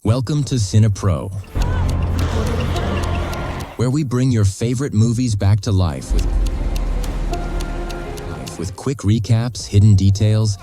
Welcome to CinePro, where we bring your favorite movies back to life with quick recaps, hidden details,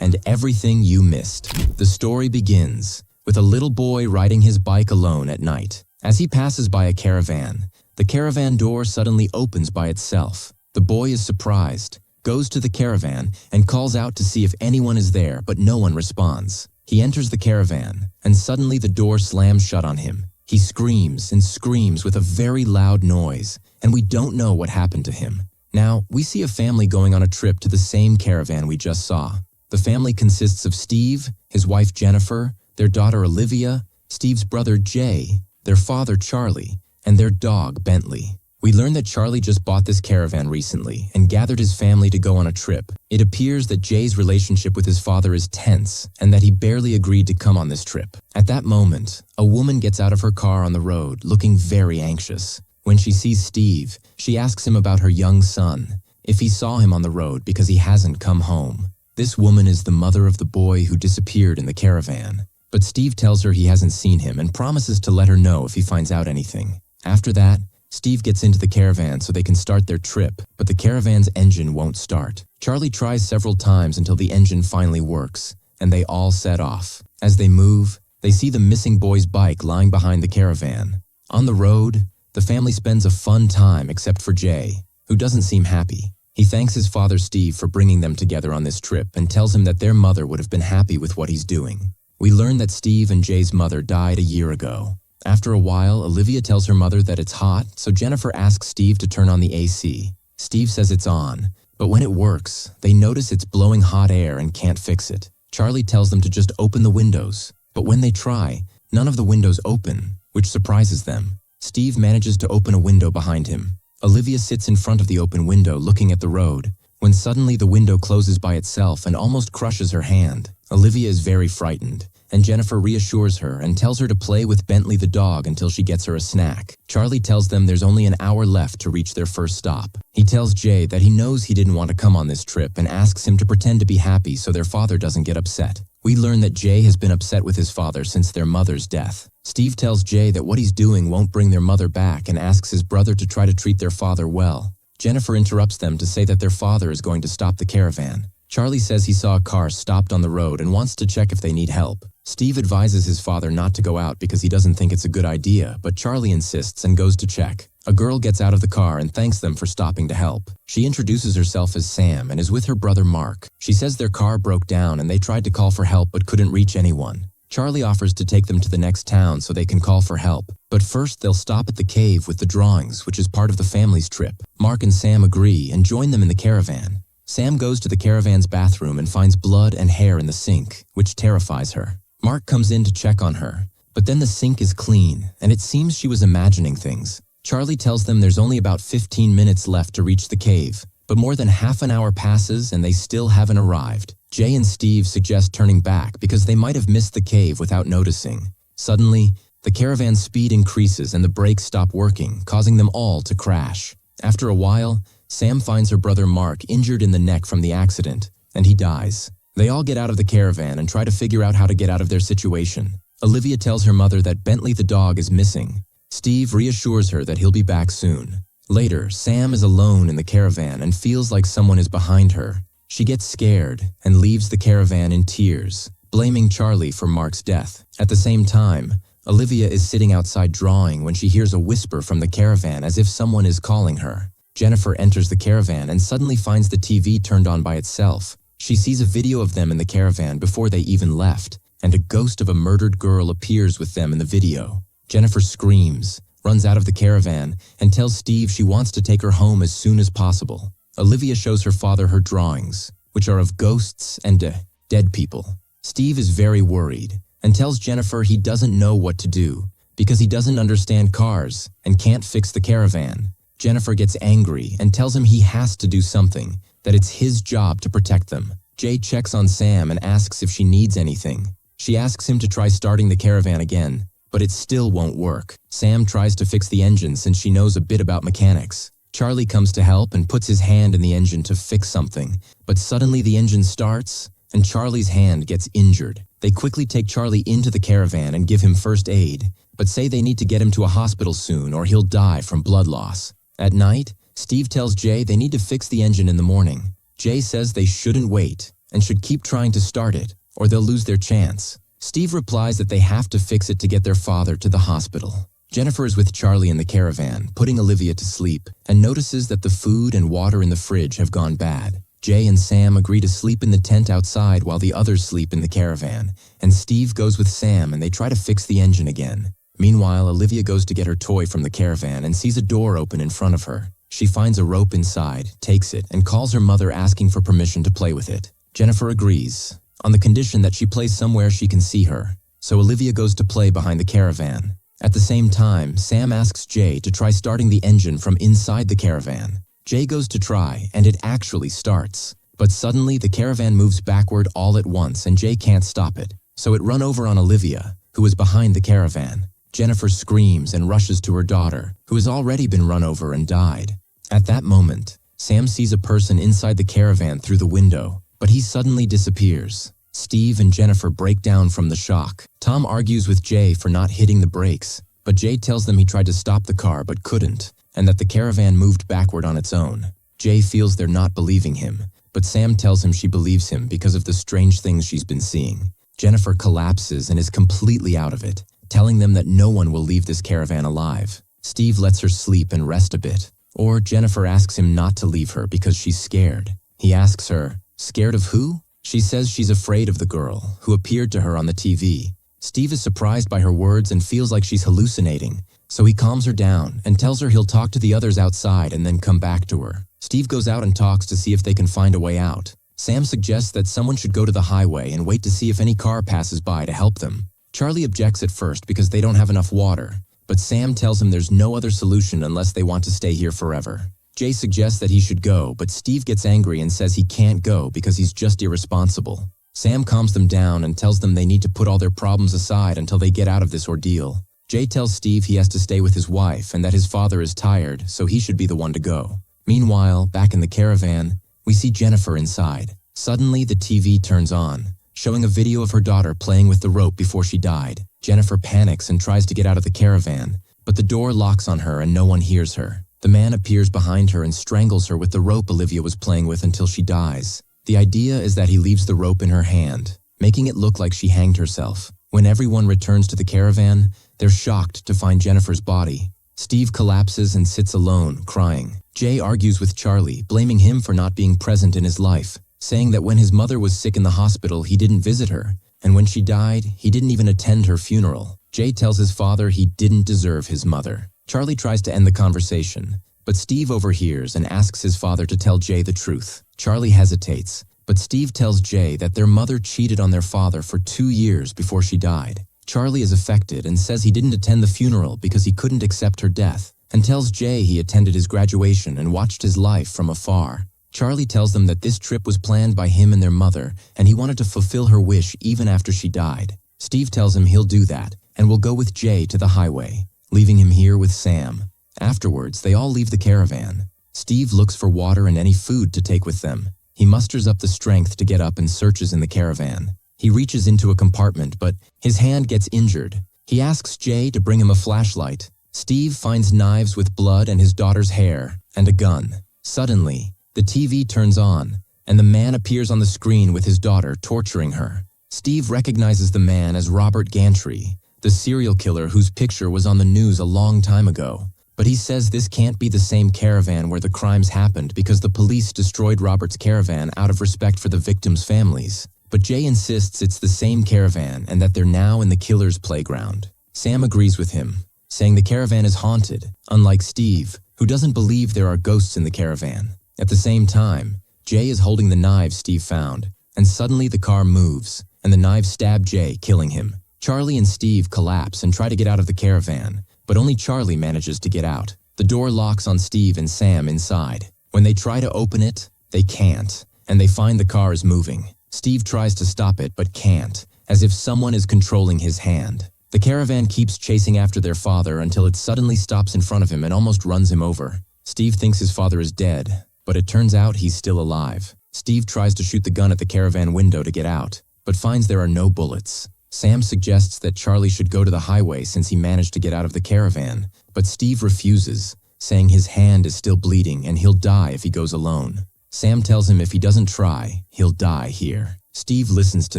and everything you missed. The story begins with a little boy riding his bike alone at night. As he passes by a caravan, the caravan door suddenly opens by itself. The boy is surprised, goes to the caravan, and calls out to see if anyone is there, but no one responds. He enters the caravan, and suddenly the door slams shut on him. He screams and screams with a very loud noise, and we don't know what happened to him. Now, we see a family going on a trip to the same caravan we just saw. The family consists of Steve, his wife Jennifer, their daughter Olivia, Steve's brother Jay, their father Charlie, and their dog Bentley. We learn that Charlie just bought this caravan recently and gathered his family to go on a trip. It appears that Jay's relationship with his father is tense and that he barely agreed to come on this trip. At that moment, a woman gets out of her car on the road looking very anxious. When she sees Steve, she asks him about her young son, if he saw him on the road because he hasn't come home. This woman is the mother of the boy who disappeared in the caravan. But Steve tells her he hasn't seen him and promises to let her know if he finds out anything. After that, Steve gets into the caravan so they can start their trip, but the caravan's engine won't start. Charlie tries several times until the engine finally works, and they all set off. As they move, they see the missing boy's bike lying behind the caravan. On the road, the family spends a fun time except for Jay, who doesn't seem happy. He thanks his father Steve for bringing them together on this trip and tells him that their mother would have been happy with what he's doing. We learn that Steve and Jay's mother died a year ago. After a while, Olivia tells her mother that it's hot, so Jennifer asks Steve to turn on the AC. Steve says it's on, but when it works, they notice it's blowing hot air and can't fix it. Charlie tells them to just open the windows, but when they try, none of the windows open, which surprises them. Steve manages to open a window behind him. Olivia sits in front of the open window looking at the road, when suddenly the window closes by itself and almost crushes her hand. Olivia is very frightened, and Jennifer reassures her and tells her to play with Bentley the dog until she gets her a snack. Charlie tells them there's only an hour left to reach their first stop. He tells Jay that he knows he didn't want to come on this trip and asks him to pretend to be happy so their father doesn't get upset. We learn that Jay has been upset with his father since their mother's death. Steve tells Jay that what he's doing won't bring their mother back and asks his brother to try to treat their father well. Jennifer interrupts them to say that their father is going to stop the caravan. Charlie says he saw a car stopped on the road and wants to check if they need help. Steve advises his father not to go out because he doesn't think it's a good idea, but Charlie insists and goes to check. A girl gets out of the car and thanks them for stopping to help. She introduces herself as Sam and is with her brother Mark. She says their car broke down and they tried to call for help but couldn't reach anyone. Charlie offers to take them to the next town so they can call for help. But first they'll stop at the cave with the drawings, which is part of the family's trip. Mark and Sam agree and join them in the caravan. Sam goes to the caravan's bathroom and finds blood and hair in the sink, which terrifies her. Mark comes in to check on her, but then the sink is clean, and it seems she was imagining things. Charlie tells them there's only about 15 minutes left to reach the cave, but more than half an hour passes and they still haven't arrived. Jay and Steve suggest turning back because they might have missed the cave without noticing. Suddenly, the caravan's speed increases and the brakes stop working, causing them all to crash. After a while, Sam finds her brother Mark injured in the neck from the accident, and he dies. They all get out of the caravan and try to figure out how to get out of their situation. Olivia tells her mother that Bentley the dog is missing. Steve reassures her that he'll be back soon. Later, Sam is alone in the caravan and feels like someone is behind her. She gets scared and leaves the caravan in tears, blaming Charlie for Mark's death. At the same time, Olivia is sitting outside drawing when she hears a whisper from the caravan as if someone is calling her. Jennifer enters the caravan and suddenly finds the TV turned on by itself. She sees a video of them in the caravan before they even left, and a ghost of a murdered girl appears with them in the video. Jennifer screams, runs out of the caravan, and tells Steve she wants to take her home as soon as possible. Olivia shows her father her drawings, which are of ghosts and dead people. Steve is very worried and tells Jennifer he doesn't know what to do because he doesn't understand cars and can't fix the caravan. Jennifer gets angry and tells him he has to do something, that it's his job to protect them. Jay checks on Sam and asks if she needs anything. She asks him to try starting the caravan again, but it still won't work. Sam tries to fix the engine since she knows a bit about mechanics. Charlie comes to help and puts his hand in the engine to fix something, but suddenly the engine starts and Charlie's hand gets injured. They quickly take Charlie into the caravan and give him first aid, but say they need to get him to a hospital soon or he'll die from blood loss. At night, Steve tells Jay they need to fix the engine in the morning. Jay says they shouldn't wait and should keep trying to start it, or they'll lose their chance. Steve replies that they have to fix it to get their father to the hospital. Jennifer is with Charlie in the caravan, putting Olivia to sleep, and notices that the food and water in the fridge have gone bad. Jay and Sam agree to sleep in the tent outside while the others sleep in the caravan, and Steve goes with Sam and they try to fix the engine again. Meanwhile, Olivia goes to get her toy from the caravan and sees a door open in front of her. She finds a rope inside, takes it, and calls her mother asking for permission to play with it. Jennifer agrees, on the condition that she plays somewhere she can see her, so Olivia goes to play behind the caravan. At the same time, Sam asks Jay to try starting the engine from inside the caravan. Jay goes to try, and it actually starts. But suddenly, the caravan moves backward all at once, and Jay can't stop it. So it runs over on Olivia, who is behind the caravan. Jennifer screams and rushes to her daughter, who has already been run over and died. At that moment, Sam sees a person inside the caravan through the window, but he suddenly disappears. Steve and Jennifer break down from the shock. Tom argues with Jay for not hitting the brakes, but Jay tells them he tried to stop the car but couldn't, and that the caravan moved backward on its own. Jay feels they're not believing him, but Sam tells him she believes him because of the strange things she's been seeing. Jennifer collapses and is completely out of it, telling them that no one will leave this caravan alive. Steve lets her sleep and rest a bit, or Jennifer asks him not to leave her because she's scared. He asks her, "Scared of who?" She says she's afraid of the girl who appeared to her on the TV. Steve is surprised by her words and feels like she's hallucinating, so he calms her down and tells her he'll talk to the others outside and then come back to her. Steve goes out and talks to see if they can find a way out. Sam suggests that someone should go to the highway and wait to see if any car passes by to help them. Charlie objects at first because they don't have enough water, but Sam tells him there's no other solution unless they want to stay here forever. Jay suggests that he should go, but Steve gets angry and says he can't go because he's just irresponsible. Sam calms them down and tells them they need to put all their problems aside until they get out of this ordeal. Jay tells Steve he has to stay with his wife and that his father is tired, so he should be the one to go. Meanwhile, back in the caravan, we see Jennifer inside. Suddenly, the TV turns on, showing a video of her daughter playing with the rope before she died. Jennifer panics and tries to get out of the caravan, but the door locks on her and no one hears her. The man appears behind her and strangles her with the rope Olivia was playing with until she dies. The idea is that he leaves the rope in her hand, making it look like she hanged herself. When everyone returns to the caravan, they're shocked to find Jennifer's body. Steve collapses and sits alone, crying. Jay argues with Charlie, blaming him for not being present in his life, saying that when his mother was sick in the hospital, he didn't visit her, and when she died, he didn't even attend her funeral. Jay tells his father he didn't deserve his mother. Charlie tries to end the conversation, but Steve overhears and asks his father to tell Jay the truth. Charlie hesitates, but Steve tells Jay that their mother cheated on their father for 2 years before she died. Charlie is affected and says he didn't attend the funeral because he couldn't accept her death, and tells Jay he attended his graduation and watched his life from afar. Charlie tells them that this trip was planned by him and their mother, and he wanted to fulfill her wish even after she died. Steve tells him he'll do that, and will go with Jay to the highway, leaving him here with Sam. Afterwards, they all leave the caravan. Steve looks for water and any food to take with them. He musters up the strength to get up and searches in the caravan. He reaches into a compartment, but his hand gets injured. He asks Jay to bring him a flashlight. Steve finds knives with blood and his daughter's hair, and a gun. Suddenly, the TV turns on, and the man appears on the screen with his daughter torturing her. Steve recognizes the man as Robert Gantry, the serial killer whose picture was on the news a long time ago. But he says this can't be the same caravan where the crimes happened because the police destroyed Robert's caravan out of respect for the victims' families. But Jay insists it's the same caravan and that they're now in the killer's playground. Sam agrees with him, saying the caravan is haunted, unlike Steve, who doesn't believe there are ghosts in the caravan. At the same time, Jay is holding the knives Steve found, and suddenly the car moves, and the knives stab Jay, killing him. Charlie and Steve collapse and try to get out of the caravan, but only Charlie manages to get out. The door locks on Steve and Sam inside. When they try to open it, they can't, and they find the car is moving. Steve tries to stop it but can't, as if someone is controlling his hand. The caravan keeps chasing after their father until it suddenly stops in front of him and almost runs him over. Steve thinks his father is dead, but it turns out he's still alive. Steve tries to shoot the gun at the caravan window to get out, but finds there are no bullets. Sam suggests that Charlie should go to the highway since he managed to get out of the caravan, but Steve refuses, saying his hand is still bleeding and he'll die if he goes alone. Sam tells him if he doesn't try, he'll die here. Steve listens to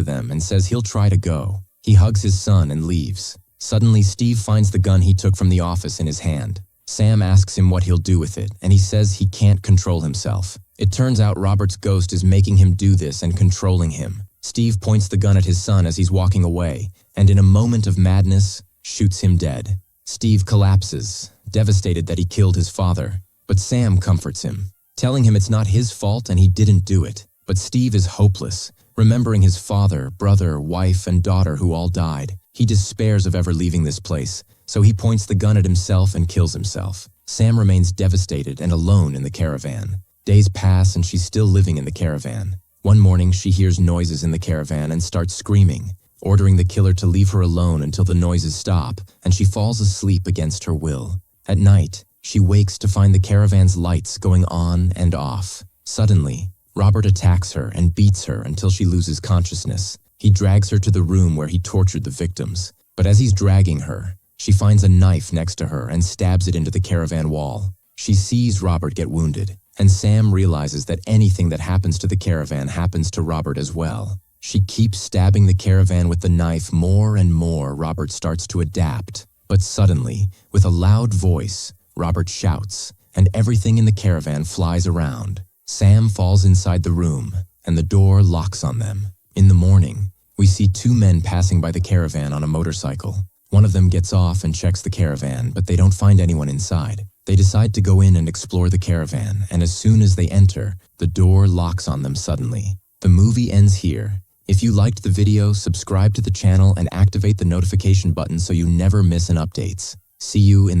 them and says he'll try to go. He hugs his son and leaves. Suddenly, Steve finds the gun he took from the office in his hand. Sam asks him what he'll do with it, and he says he can't control himself. It turns out Robert's ghost is making him do this and controlling him. Steve points the gun at his son as he's walking away, and in a moment of madness, shoots him dead. Steve collapses, devastated that he killed his father, but Sam comforts him, telling him it's not his fault and he didn't do it. But Steve is hopeless, remembering his father, brother, wife, and daughter who all died. He despairs of ever leaving this place, so he points the gun at himself and kills himself. Sam remains devastated and alone in the caravan. Days pass and she's still living in the caravan. One morning, she hears noises in the caravan and starts screaming, ordering the killer to leave her alone until the noises stop, and she falls asleep against her will. At night, she wakes to find the caravan's lights going on and off. Suddenly, Robert attacks her and beats her until she loses consciousness. He drags her to the room where he tortured the victims. But as he's dragging her, she finds a knife next to her and stabs it into the caravan wall. She sees Robert get wounded, and Sam realizes that anything that happens to the caravan happens to Robert as well. She keeps stabbing the caravan with the knife more and more. Robert starts to adapt. But suddenly, with a loud voice, Robert shouts, and everything in the caravan flies around. Sam falls inside the room, and the door locks on them. In the morning, we see two men passing by the caravan on a motorcycle. One of them gets off and checks the caravan, but they don't find anyone inside. They decide to go in and explore the caravan, and as soon as they enter, the door locks on them suddenly. The movie ends here. If you liked the video, subscribe to the channel and activate the notification button so you never miss an updates. See you in the